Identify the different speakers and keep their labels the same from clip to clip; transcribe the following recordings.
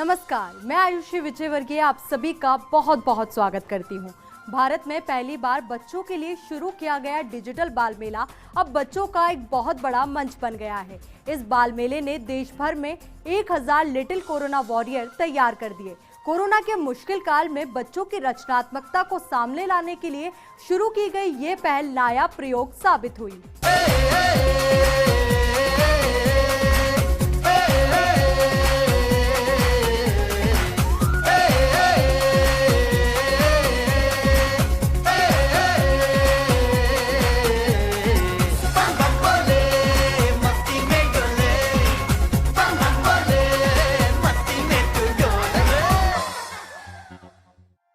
Speaker 1: नमस्कार, मैं आयुषी विजयवर्गीय आप सभी का बहुत बहुत स्वागत करती हूँ। भारत में पहली बार बच्चों के लिए शुरू किया गया डिजिटल बाल मेला अब बच्चों का एक बहुत बड़ा मंच बन गया है। इस बाल मेले ने देश भर में 1000 लिटिल कोरोना वॉरियर तैयार कर दिए। कोरोना के मुश्किल काल में बच्चों की रचनात्मकता को सामने लाने के लिए शुरू की गई ये पहल नायाब प्रयोग साबित हुई।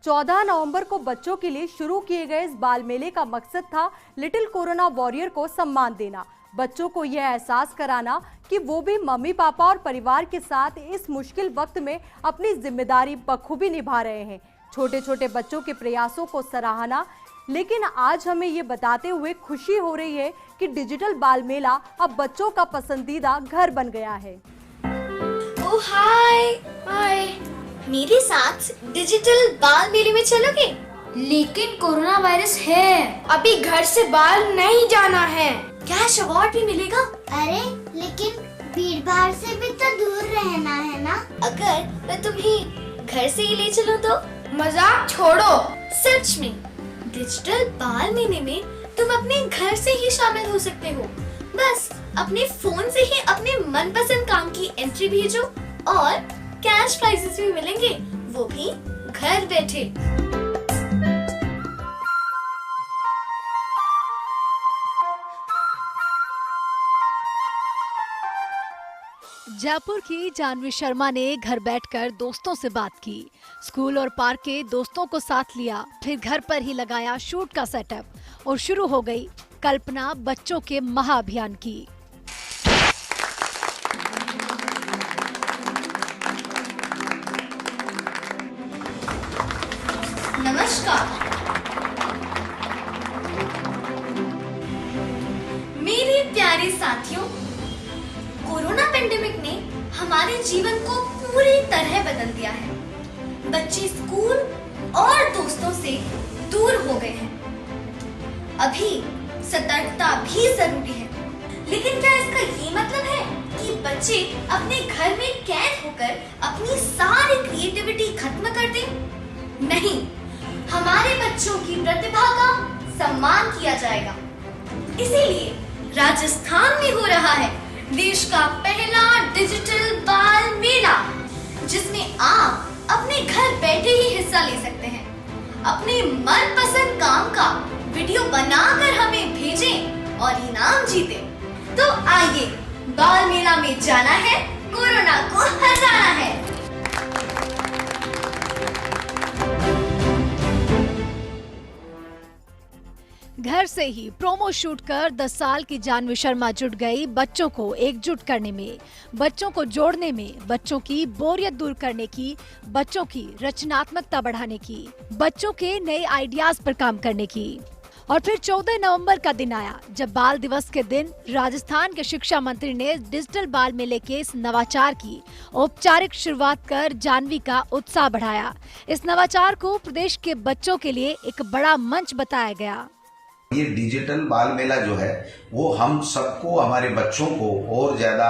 Speaker 1: 14 नवंबर को बच्चों के लिए शुरू किए गए इस बाल मेले का मकसद था लिटिल कोरोना वॉरियर को सम्मान देना, बच्चों को यह एहसास कराना कि वो भी मम्मी पापा और परिवार के साथ इस मुश्किल वक्त में अपनी जिम्मेदारी बखूबी निभा रहे हैं। छोटे छोटे बच्चों के प्रयासों को सराहना, लेकिन आज हमें ये बताते हुए खुशी हो रही है कि डिजिटल बाल मेला अब बच्चों का पसंदीदा घर बन गया है।
Speaker 2: ओह हाय मेरे साथ डिजिटल बाल मेले में चलोगे?
Speaker 3: लेकिन कोरोना वायरस है, अभी घर से बाहर नहीं जाना है।
Speaker 2: कैश अवार्ड भी मिलेगा।
Speaker 4: अरे लेकिन भीड़ भाड़ से भी तो दूर रहना है ना।
Speaker 2: अगर मैं तुम्हें घर से ही ले चलूं तो?
Speaker 3: मजाक छोड़ो।
Speaker 2: सच में डिजिटल बाल मेले में तुम अपने घर से ही शामिल हो सकते हो। बस अपने फोन से ही अपने मनपसंद काम की एंट्री भेजो और कैश प्राइजेस भी मिलेंगे, वो भी घर बैठे।
Speaker 5: जयपुर की जानवी शर्मा ने घर बैठकर दोस्तों से बात की, स्कूल और पार्क के दोस्तों को साथ लिया, फिर घर पर ही लगाया शूट का सेटअप और शुरू हो गई कल्पना बच्चों के महाअभियान की।
Speaker 2: नमस्कार, मेरे प्यारे साथियों, कोरोना पेंडेमिक ने हमारे जीवन को पूरी तरह बदल दिया है। बच्चे स्कूल और दोस्तों से दूर हो गए हैं। अभी सतर्कता भी जरूरी है, लेकिन क्या इसका ये मतलब है कि बच्चे अपने घर में कैद होकर अपनी सारी क्रिएटिविटी खत्म कर दें? नहीं, हमारे बच्चों की प्रतिभा का सम्मान किया जाएगा। इसीलिए राजस्थान में हो रहा है देश का पहला डिजिटल बाल मेला, जिसमें आप अपने घर बैठे ही हिस्सा ले सकते हैं। अपने मनपसंद काम का वीडियो बनाकर हमें भेजें और इनाम जीतें। तो आइए, बाल मेला में जाना है, कोरोना को हराना है।
Speaker 5: घर से ही प्रोमो शूट कर 10 साल की जानवी शर्मा जुट गई बच्चों को एकजुट करने में, बच्चों को जोड़ने में, बच्चों की बोरियत दूर करने की, बच्चों की रचनात्मकता बढ़ाने की, बच्चों के नए आइडियाज पर काम करने की। और फिर 14 नवंबर का दिन आया, जब बाल दिवस के दिन राजस्थान के शिक्षा मंत्री ने डिजिटल बाल मेले के इस नवाचार की औपचारिक शुरुआत कर जानवी का उत्साह बढ़ाया। इस नवाचार को प्रदेश के बच्चों के लिए एक बड़ा मंच बताया गया।
Speaker 6: ये डिजिटल बाल मेला जो है वो हम सबको, हमारे बच्चों को और ज्यादा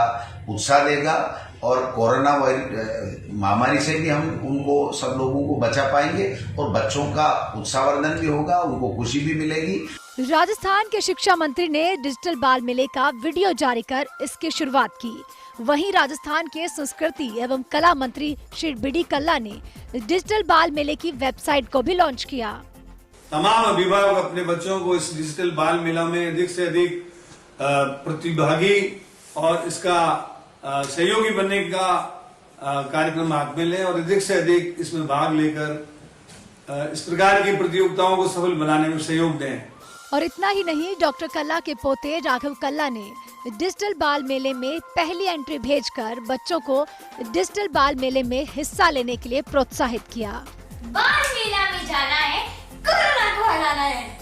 Speaker 6: उत्साह देगा और कोरोना महामारी से भी हम उनको, सब लोगों को बचा पाएंगे और बच्चों का उत्साहवर्धन भी होगा, उनको खुशी भी मिलेगी।
Speaker 5: राजस्थान के शिक्षा मंत्री ने डिजिटल बाल मेले का वीडियो जारी कर इसकी शुरुआत की। वहीं राजस्थान के संस्कृति एवं कला मंत्री श्री बी.डी. कल्ला ने डिजिटल बाल मेले की वेबसाइट को भी लॉन्च किया।
Speaker 7: तमाम अभिभावक अपने बच्चों को इस डिजिटल बाल मेला में अधिक से अधिक प्रतिभागी और इसका सहयोगी बनने का कार्यक्रम हाथ में लें और अधिक से अधिक इसमें भाग लेकर इस प्रकार की प्रतियोगिताओं को सफल बनाने में सहयोग दें।
Speaker 5: और इतना ही नहीं, डॉक्टर कल्ला के पोते राघव कल्ला ने डिजिटल बाल मेले में पहली एंट्री भेजकर बच्चों को डिजिटल बाल मेले में हिस्सा लेने के लिए प्रोत्साहित किया।
Speaker 2: बाल मेला में जाना है, कोरोना को हराना है।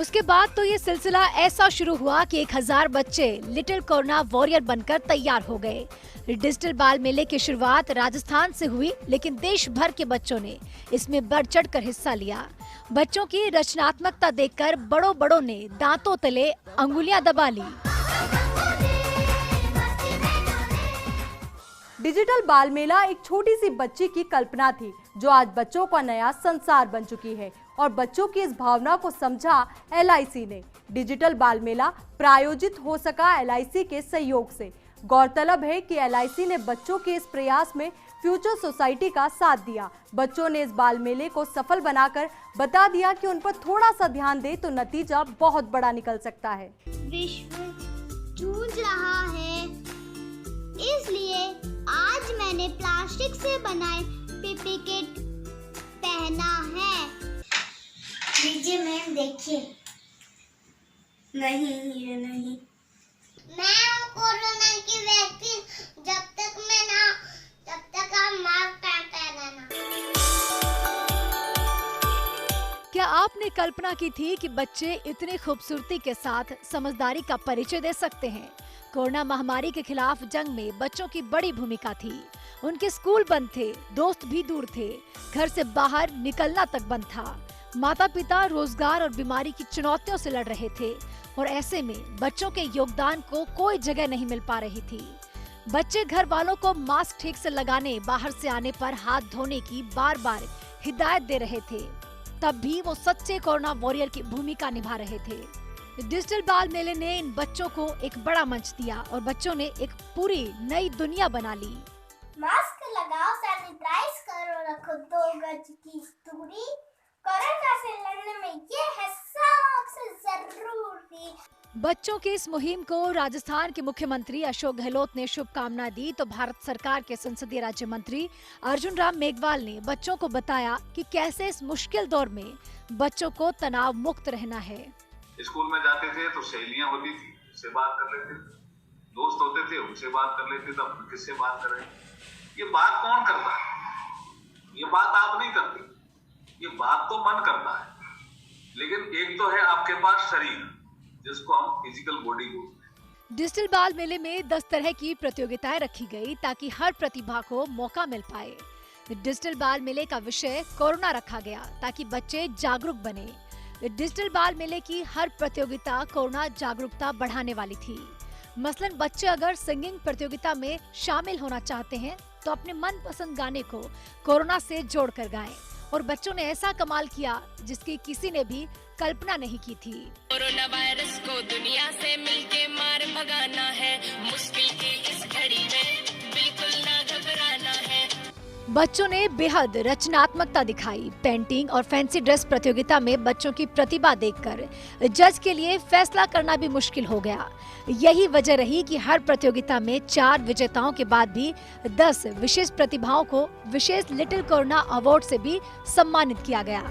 Speaker 5: उसके उसके बाद तो ये सिलसिला ऐसा शुरू हुआ कि 1000 बच्चे लिटिल कोरोना वॉरियर बनकर तैयार हो गए। डिजिटल बाल मेले की शुरुआत राजस्थान से हुई, लेकिन देश भर के बच्चों ने इसमें बढ़ चढ़कर हिस्सा लिया। बच्चों की रचनात्मकता देखकर बड़ों ने दांतों तले अंगुलियां दबा ली।
Speaker 1: डिजिटल बाल मेला एक छोटी सी बच्ची की कल्पना थी, जो आज बच्चों का नया संसार बन चुकी है और बच्चों की इस भावना को समझा LIC ने। डिजिटल बाल मेला प्रायोजित हो सका LIC के सहयोग से। गौरतलब है कि LIC ने बच्चों के इस प्रयास में फ्यूचर सोसाइटी का साथ दिया। बच्चों ने इस बाल मेले को सफल बनाकर बता दिया कि उन पर थोड़ा सा ध्यान दे तो नतीजा बहुत बड़ा निकल सकता है।
Speaker 4: विश्व जूझ रहा है, इसलिए आज मैंने प्लास्टिक से बनाए पीपी किट पहना है। लीजिए मैम, देखिए।
Speaker 2: नहीं, ये नहीं।
Speaker 4: मैं हूँ कोरोना की वैक्सीन, जब तक मैं ना तब तक आप मास्क पहनना।
Speaker 5: क्या आपने कल्पना की थी कि बच्चे इतनी खूबसूरती के साथ समझदारी का परिचय दे सकते हैं? कोरोना महामारी के खिलाफ जंग में बच्चों की बड़ी भूमिका थी। उनके स्कूल बंद थे, दोस्त भी दूर थे, घर से बाहर निकलना तक बंद था। माता पिता रोजगार और बीमारी की चुनौतियों से लड़ रहे थे और ऐसे में बच्चों के योगदान को कोई जगह नहीं मिल पा रही थी। बच्चे घर वालों को मास्क ठीक से लगाने, बाहर से आने पर हाथ धोने की बार-बार हिदायत दे रहे थे। तब भी वो सच्चे कोरोना वॉरियर की भूमिका निभा रहे थे। डिजिटल बाल मेले ने इन बच्चों को एक बड़ा मंच दिया और बच्चों ने एक पूरी नई दुनिया बना ली।
Speaker 4: मास्क लगाओ, सैनिटाइज करो, रखो 2 गज की दूरी। कोरोना से लड़ने में ये है सबसे जरूरी।
Speaker 5: बच्चों की इस मुहिम को राजस्थान के मुख्यमंत्री अशोक गहलोत ने शुभकामनाएं दी तो भारत सरकार के संसदीय राज्य मंत्री अर्जुन राम मेघवाल ने बच्चों को बताया कि कैसे इस मुश्किल दौर में बच्चों को तनाव मुक्त रहना है।
Speaker 8: स्कूल में जाते थे तो सहेलियां होती थी, उससे बात कर लेते थे, दोस्त होते थे उनसे बात कर लेते थे, अब किससे बात करें? ये बात कौन करता है? ये बात आप नहीं करती, ये बात तो मन करता है। लेकिन एक तो है आपके पास शरीर, जिसको हम फिजिकल बॉडी बोलते हैं।
Speaker 5: डिजिटल बाल मेले में 10 तरह की प्रतियोगिताएं रखी गई ताकि हर प्रतिभा को मौका मिल पाए। डिजिटल बाल मेले का विषय कोरोना रखा गया ताकि बच्चे जागरूक बने। डिजिटल बाल मेले की हर प्रतियोगिता कोरोना जागरूकता बढ़ाने वाली थी। मसलन बच्चे अगर सिंगिंग प्रतियोगिता में शामिल होना चाहते हैं तो अपने मनपसंद गाने को कोरोना से जोड़कर गाएं और बच्चों ने ऐसा कमाल किया जिसकी किसी ने भी कल्पना नहीं की थी।
Speaker 9: कोरोना वायरस को दुनिया से मिलके मार भगाना है, मुश्किल की इस घड़ी में बिल्कुल ना घबराना है।
Speaker 5: बच्चों ने बेहद रचनात्मकता दिखाई। पेंटिंग और फैंसी ड्रेस प्रतियोगिता में बच्चों की प्रतिभा देखकर जज के लिए फैसला करना भी मुश्किल हो गया। यही वजह रही कि हर प्रतियोगिता में 4 विजेताओं के बाद भी 10 विशेष प्रतिभाओं को विशेष लिटिल कोरोना अवार्ड से भी सम्मानित किया गया।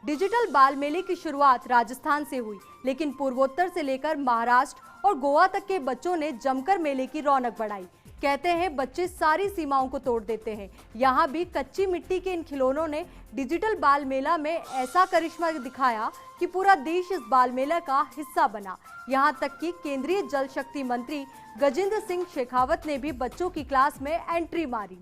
Speaker 1: डिजिटल बाल मेले की शुरुआत राजस्थान से हुई, लेकिन पूर्वोत्तर से लेकर महाराष्ट्र और गोवा तक के बच्चों ने जमकर मेले की रौनक बढ़ाई। कहते हैं बच्चे सारी सीमाओं को तोड़ देते हैं। यहाँ भी कच्ची मिट्टी के इन खिलौनों ने डिजिटल बाल मेला में ऐसा करिश्मा दिखाया कि पूरा देश इस बाल मेला का हिस्सा बना। यहाँ तक कि केंद्रीय जल शक्ति मंत्री गजेंद्र सिंह शेखावत ने भी बच्चों की क्लास में एंट्री मारी।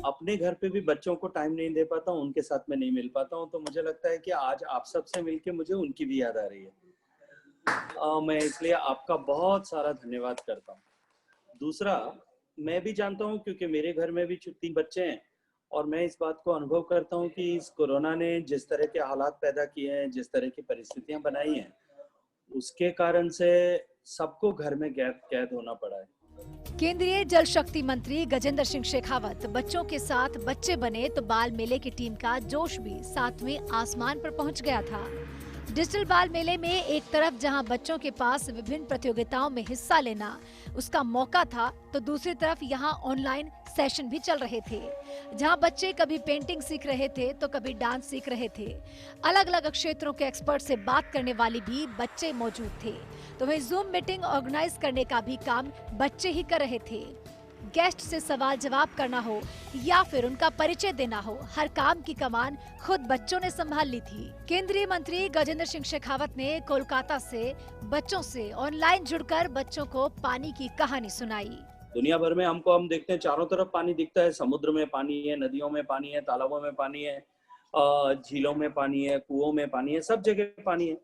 Speaker 10: अपने घर पे भी बच्चों को टाइम नहीं दे पाता हूँ, उनके साथ में नहीं मिल पाता हूँ, तो मुझे लगता है कि आज आप सबसे मिलके मुझे उनकी भी याद आ रही है। मैं इसलिए आपका बहुत सारा धन्यवाद करता हूँ। दूसरा, मैं भी जानता हूँ क्योंकि मेरे घर में भी 3 बच्चे हैं और मैं इस बात को अनुभव करता हूँ कि इस कोरोना ने जिस तरह के हालात पैदा किए हैं, जिस तरह की परिस्थितियां बनाई हैं, उसके कारण से सबको घर में कैद होना पड़ा है।
Speaker 5: केंद्रीय जल शक्ति मंत्री गजेंद्र सिंह शेखावत बच्चों के साथ बच्चे बने तो बाल मेले की टीम का जोश भी 7वें आसमान पर पहुंच गया था। डिजिटल बाल मेले में एक तरफ जहां बच्चों के पास विभिन्न प्रतियोगिताओं में हिस्सा लेना उसका मौका था, तो दूसरी तरफ यहां ऑनलाइन सेशन भी चल रहे थे, जहां बच्चे कभी पेंटिंग सीख रहे थे तो कभी डांस सीख रहे थे। अलग अलग क्षेत्रों के एक्सपर्ट से बात करने वाले भी बच्चे मौजूद थे, तो वहीं जूम मीटिंग ऑर्गेनाइज करने का भी काम बच्चे ही कर रहे थे। गेस्ट से सवाल जवाब करना हो या फिर उनका परिचय देना हो, हर काम की कमान खुद बच्चों ने संभाल ली थी। केंद्रीय मंत्री गजेंद्र सिंह शेखावत ने कोलकाता से बच्चों से ऑनलाइन जुड़कर बच्चों को पानी की कहानी सुनाई।
Speaker 10: दुनिया भर में हम देखते हैं, चारों तरफ पानी दिखता है। समुद्र में पानी है, नदियों में पानी है, तालाबों में पानी है, झीलों में पानी है, कुओं में पानी है, सब जगह पानी है।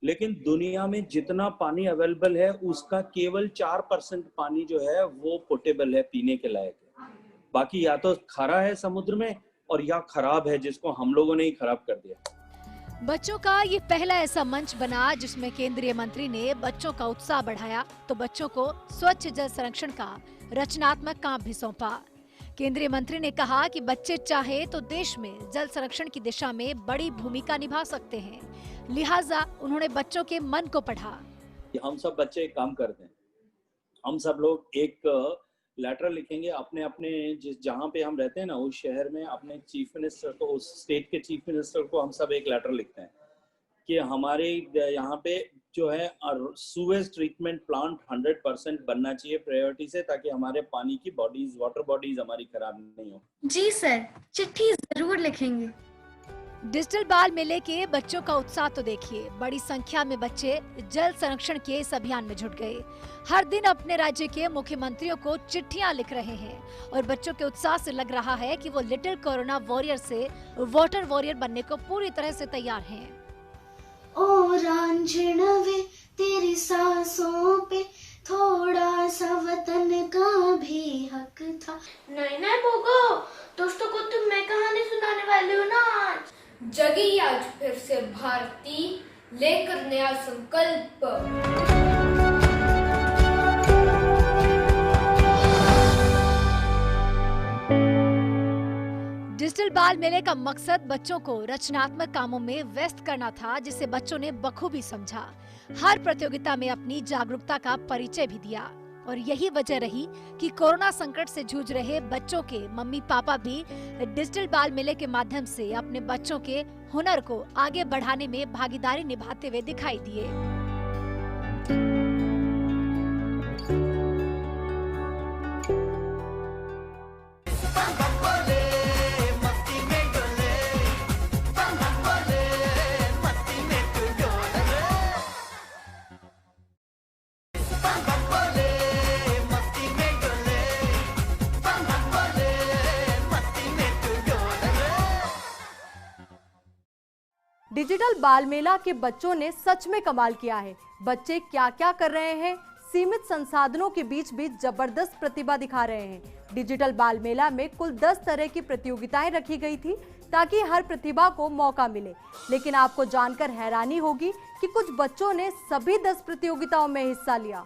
Speaker 10: लेकिन दुनिया में जितना पानी अवेलेबल है उसका केवल 4% पानी जो है वो पोटेबल है, पीने के लायक है। बाकी या तो खारा है समुद्र में और या खराब है, जिसको हम लोगों ने ही खराब कर दिया।
Speaker 5: बच्चों का ये पहला ऐसा मंच बना जिसमें केंद्रीय मंत्री ने बच्चों का उत्साह बढ़ाया, तो बच्चों को स्वच्छ जल संरक्षण का रचनात्मक काम भी सौंपा। केंद्रीय मंत्री ने कहा कि बच्चे चाहे तो देश में जल संरक्षण की दिशा में बड़ी भूमिका निभा सकते हैं, लिहाजा उन्होंने बच्चों के मन को पढ़ा।
Speaker 10: हम सब बच्चे एक काम करते हैं, हम सब लोग एक लेटर लिखेंगे अपने अपने जहाँ पे हम रहते हैं ना उस शहर में, अपने चीफ मिनिस्टर को, उस स्टेट के चीफ मिनिस्टर को हम सब एक लेटर लिखते हैं कि हमारे यहाँ पे जो है सूवेज ट्रीटमेंट प्लांट 100% बनना चाहिए प्रायोरिटी से, ताकि हमारे पानी की बॉडीज, वाटर बॉडीज हमारी खराब नहीं हो।
Speaker 3: जी सर, चिट्ठी जरूर लिखेंगे।
Speaker 5: डिजिटल बाल मेले के बच्चों का उत्साह तो देखिए, बड़ी संख्या में बच्चे जल संरक्षण के इस अभियान में जुट गए। हर दिन अपने राज्य के मुख्यमंत्रियों को चिट्ठियां लिख रहे हैं और बच्चों के उत्साह से लग रहा है कि वो लिटिल कोरोना वॉरियर से वाटर वॉरियर बनने को पूरी तरह से तैयार हैं।
Speaker 4: ओ रांझणवे तेरी सांसों पे थोड़ा सा वतन का भी हक था।
Speaker 3: नहीं नहीं पोगो, दोस्तों को तुम मैं कहानी सुनाने वाली हूँ ना आज। जगी आज फिर से भारती, लेकर नया संकल्प।
Speaker 5: डिजिटल बाल मेले का मकसद बच्चों को रचनात्मक कामों में व्यस्त करना था, जिसे बच्चों ने बखूबी समझा। हर प्रतियोगिता में अपनी जागरूकता का परिचय भी दिया और यही वजह रही कि कोरोना संकट से जूझ रहे बच्चों के मम्मी पापा भी डिजिटल बाल मेले के माध्यम से अपने बच्चों के हुनर को आगे बढ़ाने में भागीदारी निभाते हुए दिखाई दिए।
Speaker 1: डिजिटल बाल मेला के बच्चों ने सच में कमाल किया है। बच्चे क्या क्या कर रहे हैं, सीमित संसाधनों के बीच भी जबरदस्त प्रतिभा दिखा रहे हैं। डिजिटल बाल मेला में कुल 10 तरह की प्रतियोगिताएं रखी गई थी ताकि हर प्रतिभा को मौका मिले, लेकिन आपको जानकर हैरानी होगी कि कुछ बच्चों ने सभी 10 प्रतियोगिताओं में हिस्सा लिया।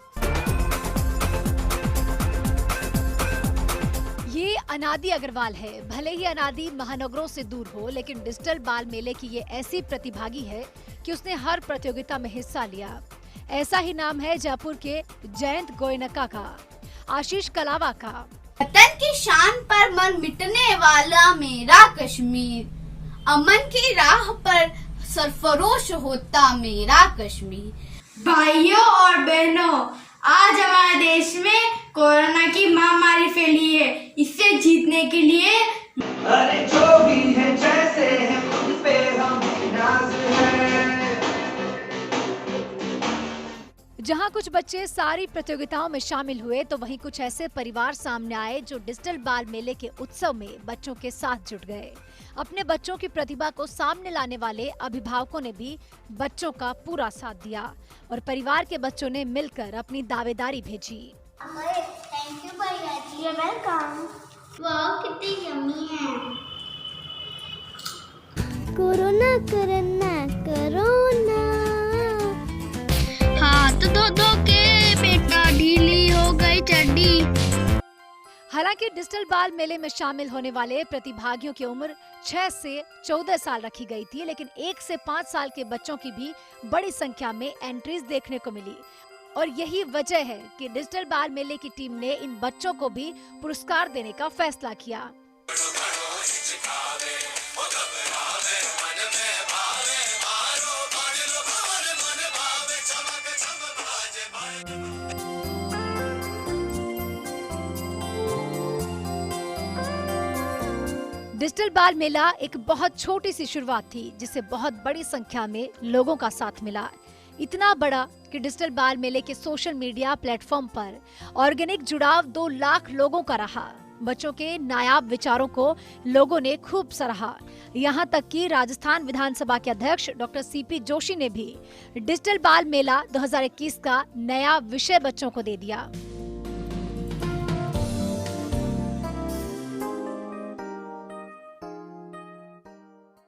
Speaker 5: ये अनादि अग्रवाल है। भले ही अनादि महानगरों से दूर हो, लेकिन डिजिटल बाल मेले की ये ऐसी प्रतिभागी है कि उसने हर प्रतियोगिता में हिस्सा लिया। ऐसा ही नाम है जयपुर के जयंत गोयनका का, आशीष कलावा का।
Speaker 3: वतन की शान पर मन मिटने वाला मेरा कश्मीर, अमन की राह पर सरफरोश होता मेरा कश्मीर। भाइयों और बहनों, आज हमारे देश में कोरोना की महामारी फैली है। इससे जीतने के लिए
Speaker 11: अरे जो भी है जैसे है खुद पे हम नाज है।
Speaker 5: जहां कुछ बच्चे सारी प्रतियोगिताओं में शामिल हुए, तो वहीं कुछ ऐसे परिवार सामने आए जो डिजिटल बाल मेले के उत्सव में बच्चों के साथ जुट गए। अपने बच्चों की प्रतिभा को सामने लाने वाले अभिभावकों ने भी बच्चों का पूरा साथ दिया और परिवार के बच्चों ने मिलकर अपनी दावेदारी भेजी।
Speaker 4: थैंक यू भैया जी, वेलकम। वाह कितनी यम्मी है। कोरोना कोरोना कोरोना,
Speaker 3: हाथ धो धो के बेटा ढीली हो गई चड्डी।
Speaker 5: हालांकि हालांकि डिजिटल बाल मेले में शामिल होने वाले प्रतिभागियों की उम्र 6 से 14 साल रखी गई थी, लेकिन 1 से 5 साल के बच्चों की भी बड़ी संख्या में एंट्रीज देखने को मिली। और यही वजह है कि डिजिटल बाल मेले की टीम ने इन बच्चों को भी पुरस्कार देने का फैसला किया। डिजिटल बाल मेला एक बहुत छोटी सी शुरुआत थी, जिसे बहुत बड़ी संख्या में लोगों का साथ मिला। इतना बड़ा कि डिजिटल बाल मेले के सोशल मीडिया प्लेटफॉर्म पर ऑर्गेनिक जुड़ाव 2 लाख लोगों का रहा। बच्चों के नायाब विचारों को लोगों ने खूब सराहा। यहाँ तक कि राजस्थान विधानसभा के अध्यक्ष डॉक्टर सीपी जोशी ने भी डिजिटल बाल मेला 2021 का नया विषय बच्चों को दे दिया।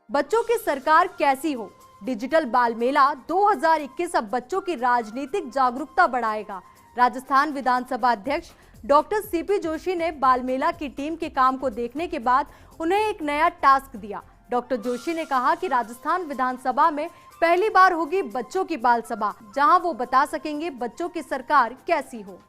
Speaker 1: बच्चों की सरकार कैसी हो? डिजिटल बाल मेला 2021 अब बच्चों की राजनीतिक जागरूकता बढ़ाएगा। राजस्थान विधानसभा अध्यक्ष डॉक्टर सीपी जोशी ने बाल मेला की टीम के काम को देखने के बाद उन्हें एक नया टास्क दिया। डॉक्टर जोशी ने कहा कि राजस्थान विधानसभा में पहली बार होगी बच्चों की बाल सभा, जहां वो बता सकेंगे बच्चों की सरकार कैसी हो।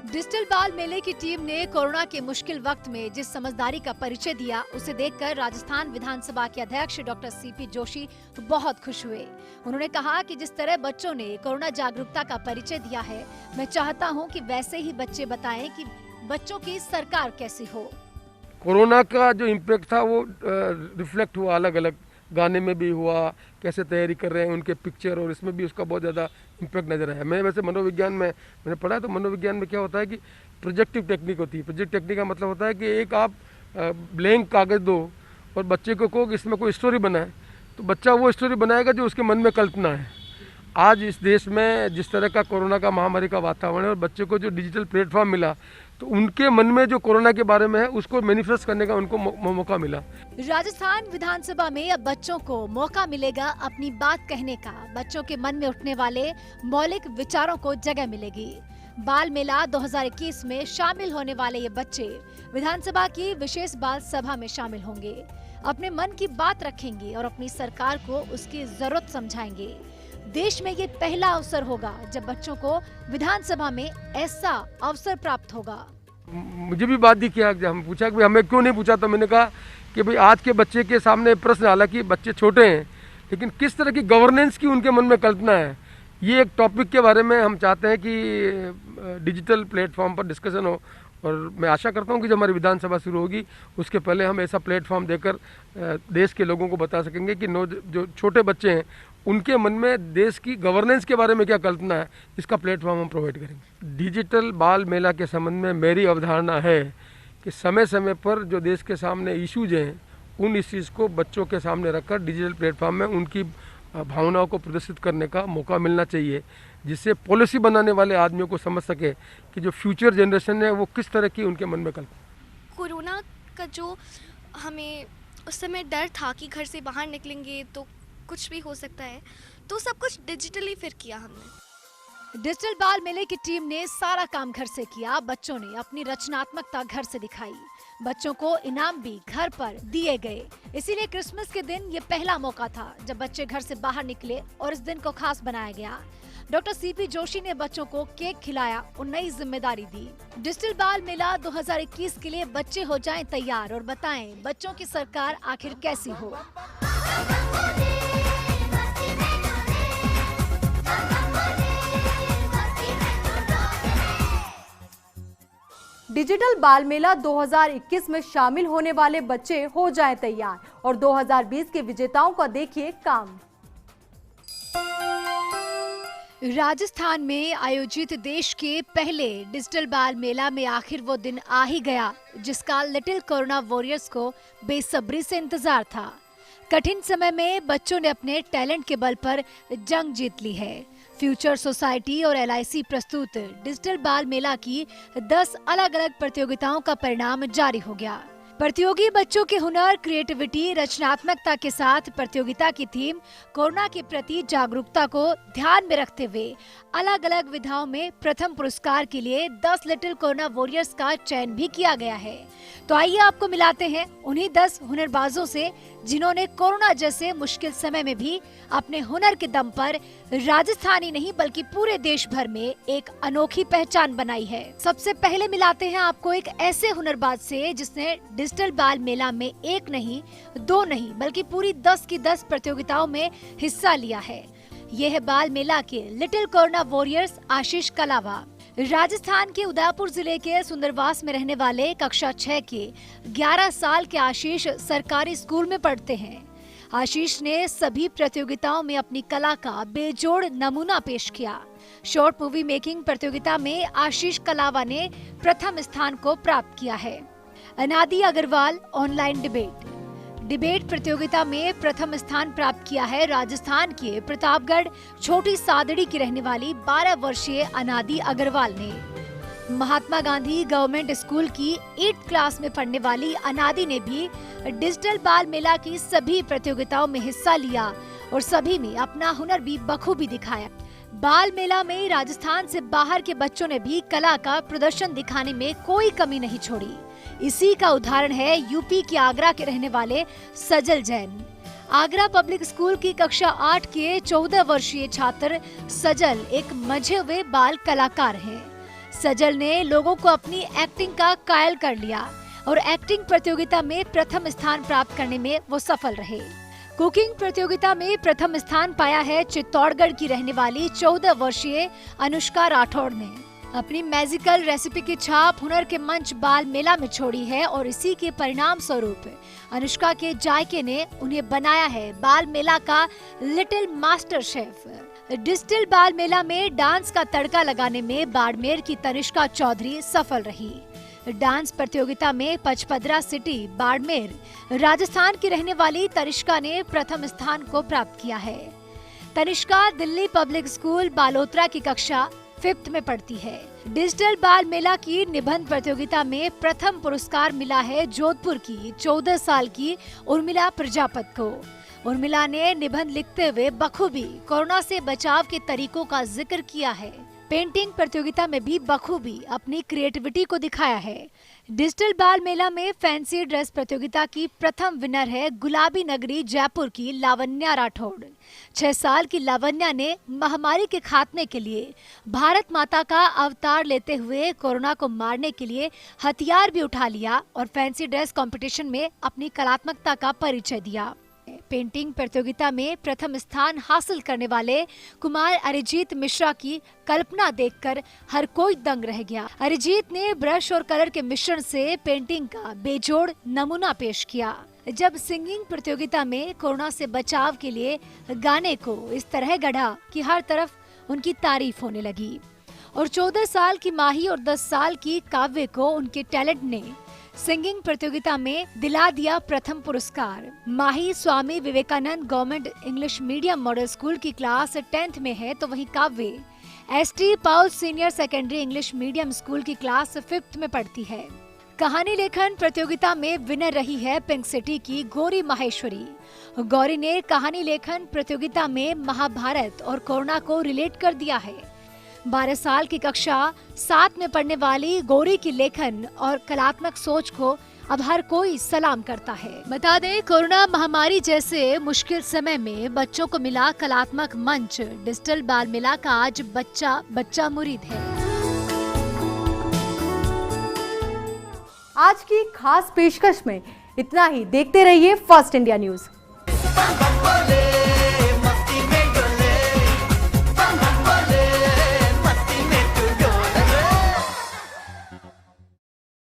Speaker 5: डिजिटल बाल मेले की टीम ने कोरोना के मुश्किल वक्त में जिस समझदारी का परिचय दिया, उसे देखकर राजस्थान विधानसभा के अध्यक्ष डॉक्टर सीपी जोशी बहुत खुश हुए। उन्होंने कहा कि जिस तरह बच्चों ने कोरोना जागरूकता का परिचय दिया है, मैं चाहता हूं कि वैसे ही बच्चे बताएं कि बच्चों की सरकार कैसी हो।
Speaker 12: कोरोना का जो इम्पैक्ट था वो रिफ्लेक्ट हुआ, अलग अलग गाने में भी हुआ, कैसे तैयारी कर रहे हैं उनके पिक्चर, और इसमें भी उसका बहुत ज़्यादा इम्पैक्ट नजर आया। मैं वैसे मनोविज्ञान में मैंने पढ़ा, तो मनोविज्ञान में क्या होता है कि प्रोजेक्टिव टेक्निक होती है। प्रोजेक्ट टेक्निक का मतलब होता है कि एक आप ब्लैंक कागज़ दो और बच्चे को कहो कि इसमें कोई स्टोरी बनाए, तो बच्चा वो स्टोरी बनाएगा जो उसके मन में कल्पना है। आज इस देश में जिस तरह का कोरोना का महामारी का वातावरण है और बच्चे को जो डिजिटल प्लेटफॉर्म मिला, तो उनके मन में जो कोरोना के बारे में है उसको मैनिफेस्ट करने का उनको मौका मिला।
Speaker 5: राजस्थान विधानसभा में अब बच्चों को मौका मिलेगा अपनी बात कहने का। बच्चों के मन में उठने वाले मौलिक विचारों को जगह मिलेगी। बाल मेला 2021 में शामिल होने वाले ये बच्चे विधानसभा की विशेष बाल सभा में शामिल होंगे, अपने मन की बात रखेंगे और अपनी सरकार को उसकी जरूरत समझाएंगे। देश में ये पहला अवसर होगा जब बच्चों को विधानसभा में ऐसा अवसर प्राप्त होगा।
Speaker 12: मुझे भी बात दी किया, हम पूछा कि हमें क्यों नहीं पूछा, तो मैंने कहा कि भाई आज के बच्चे के सामने प्रश्न, हालांकि बच्चे छोटे हैं, लेकिन किस तरह की गवर्नेंस की उनके मन में कल्पना है, ये एक टॉपिक के बारे में हम चाहते हैं कि डिजिटल प्लेटफॉर्म पर डिस्कशन हो। और मैं आशा करता हूं कि जब हमारी विधानसभा शुरू होगी उसके पहले हम ऐसा प्लेटफॉर्म देकर देश के लोगों को बता सकेंगे कि जो छोटे बच्चे हैं उनके मन में देश की गवर्नेंस के बारे में क्या कल्पना है, इसका प्लेटफॉर्म हम प्रोवाइड करेंगे। डिजिटल बाल मेला के संबंध में मेरी अवधारणा है कि समय समय पर जो देश के सामने इश्यूज हैं, उन इश्यूज को बच्चों के सामने रखकर डिजिटल प्लेटफॉर्म में उनकी भावनाओं को प्रदर्शित करने का मौका मिलना चाहिए, जिससे पॉलिसी बनाने वाले आदमियों को समझ सके कि जो फ्यूचर जनरेशन है वो किस तरह की उनके मन में कल्पना।
Speaker 13: कोरोना का जो हमें उस समय डर था कि घर से बाहर निकलेंगे तो कुछ भी हो सकता है, तो सब कुछ डिजिटली फिर किया हमने।
Speaker 5: डिजिटल बाल मेले की टीम ने सारा काम घर से किया। बच्चों ने अपनी रचनात्मकता घर से दिखाई। बच्चों को इनाम भी घर पर दिए गए। इसीलिए क्रिसमस के दिन ये पहला मौका था जब बच्चे घर से बाहर निकले और इस दिन को खास बनाया गया। डॉक्टर सीपी जोशी ने बच्चों को केक खिलाया और नई जिम्मेदारी दी। डिजिटल बाल मेला 2021 के लिए बच्चे हो जाएं तैयार और बताएं बच्चों की सरकार आखिर कैसी हो।
Speaker 1: डिजिटल बाल मेला 2021 में शामिल होने वाले बच्चे हो जाएं तैयार और 2020 के विजेताओं का देखिए काम।
Speaker 5: राजस्थान में आयोजित देश के पहले डिजिटल बाल मेला में आखिर वो दिन आ ही गया जिसका लिटिल कोरोना वॉरियर्स को बेसब्री से इंतजार था। कठिन समय में बच्चों ने अपने टैलेंट के बल पर जंग जीत ली है। फ्यूचर सोसाइटी और LIC प्रस्तुत डिजिटल बाल मेला की 10 अलग अलग प्रतियोगिताओं का परिणाम जारी हो गया। प्रतियोगी बच्चों के हुनर, क्रिएटिविटी, रचनात्मकता के साथ प्रतियोगिता की थीम कोरोना के प्रति जागरूकता को ध्यान में रखते हुए अलग अलग विधाओं में प्रथम पुरस्कार के लिए 10 लिटिल कोरोना वॉरियर्स का चयन भी किया गया है। तो आइए आपको मिलाते हैं उन्हीं 10 हुनरबाजों से जिन्होंने कोरोना जैसे मुश्किल समय में भी अपने हुनर के दम पर राजस्थान ही नहीं बल्कि पूरे देश भर में एक अनोखी पहचान बनाई है। सबसे पहले मिलाते हैं आपको एक ऐसे हुनरबाज से जिसने डिजिटल बाल मेला में एक नहीं, 2 नहीं बल्कि पूरी 10 की 10 प्रतियोगिताओं में हिस्सा लिया है। यह है बाल मेला के लिटिल कोरोना वॉरियर्स आशीष कलावा। राजस्थान के उदयपुर जिले के सुंदरवास में रहने वाले कक्षा 6 के 11 साल के आशीष सरकारी स्कूल में पढ़ते हैं। आशीष ने सभी प्रतियोगिताओं में अपनी कला का बेजोड़ नमूना पेश किया। शॉर्ट मूवी मेकिंग प्रतियोगिता में आशीष कलावा ने प्रथम स्थान को प्राप्त किया है। अनादि अग्रवाल ऑनलाइन डिबेट प्रतियोगिता में प्रथम स्थान प्राप्त किया है। राजस्थान के प्रतापगढ़ छोटी सादड़ी की रहने वाली 12 वर्षीय अनादि अग्रवाल ने। महात्मा गांधी गवर्नमेंट स्कूल की 8th क्लास में पढ़ने वाली अनादि ने भी डिजिटल बाल मेला की सभी प्रतियोगिताओं में हिस्सा लिया और सभी में अपना हुनर भी बखूबी दिखाया। बाल मेला में राजस्थान से बाहर के बच्चों ने भी कला का प्रदर्शन दिखाने में कोई कमी नहीं छोड़ी। इसी का उदाहरण है यूपी के आगरा के रहने वाले सजल जैन। आगरा पब्लिक स्कूल की कक्षा 8 के 14 वर्षीय छात्र सजल एक मंझे हुए बाल कलाकार हैं। सजल ने लोगों को अपनी एक्टिंग का कायल कर लिया और एक्टिंग प्रतियोगिता में प्रथम स्थान प्राप्त करने में वो सफल रहे। कुकिंग प्रतियोगिता में प्रथम स्थान पाया है चित्तौड़गढ़ की रहने वाली 14 वर्षीय अनुष्का राठौड़ ने। अपनी मैजिकल रेसिपी की छाप हुनर के मंच बाल मेला में छोड़ी है और इसी के परिणाम स्वरूप अनुष्का के जायके ने उन्हें बनाया है बाल मेला का लिटिल मास्टर शेफ। डिजिटल बाल मेला में डांस का तड़का लगाने में बाड़मेर की तनिष्का चौधरी सफल रही। डांस प्रतियोगिता में पचपदरा सिटी बाड़मेर राजस्थान की रहने वाली तनिष्का ने प्रथम स्थान को प्राप्त किया है। तनिष्का दिल्ली पब्लिक स्कूल बालोतरा की कक्षा 5th में पढ़ती है। डिजिटल बाल मेला की निबंध प्रतियोगिता में प्रथम पुरस्कार मिला है जोधपुर की 14 साल की उर्मिला प्रजापत को। उर्मिला ने निबंध लिखते हुए बखूबी कोरोना से बचाव के तरीकों का जिक्र किया है। पेंटिंग प्रतियोगिता में भी बखूबी अपनी क्रिएटिविटी को दिखाया है। डिजिटल बाल मेला में फैंसी ड्रेस प्रतियोगिता की प्रथम विनर है गुलाबी नगरी जयपुर की लावण्या राठौड़। 6 साल की लावण्या ने महामारी के खात्मे के लिए भारत माता का अवतार लेते हुए कोरोना को मारने के लिए हथियार भी उठा लिया और फैंसी ड्रेस कंपटीशन में अपनी कलात्मकता का परिचय दिया। पेंटिंग प्रतियोगिता में प्रथम स्थान हासिल करने वाले कुमार अरिजीत मिश्रा की कल्पना देखकर हर कोई दंग रह गया। अरिजीत ने ब्रश और कलर के मिश्रण से पेंटिंग का बेजोड़ नमूना पेश किया। जब सिंगिंग प्रतियोगिता में कोरोना से बचाव के लिए गाने को इस तरह गढ़ा कि हर तरफ उनकी तारीफ होने लगी और 14 साल की माही और 10 साल की काव्य को उनके टैलेंट ने सिंगिंग प्रतियोगिता में दिला दिया प्रथम पुरस्कार। Mahi Swami Vivekananda government English medium model school की क्लास 10th में है तो वहीं Kavya ST Paul senior secondary English medium school की क्लास 5th में पढ़ती है। कहानी लेखन प्रतियोगिता में विनर रही है पिंक सिटी की गौरी माहेश्वरी। गौरी ने कहानी लेखन प्रतियोगिता में महाभारत और कोरोना को रिलेट कर दिया है। 12 साल की कक्षा 7 में पढ़ने वाली गौरी की लेखन और कलात्मक सोच को अब हर कोई सलाम करता है। बता दें कोरोना महामारी जैसे मुश्किल समय में बच्चों को मिला कलात्मक मंच। डिजिटल बाल मेला का आज बच्चा मुरीद है।
Speaker 1: आज की खास पेशकश में इतना ही। देखते रहिए फर्स्ट इंडिया न्यूज।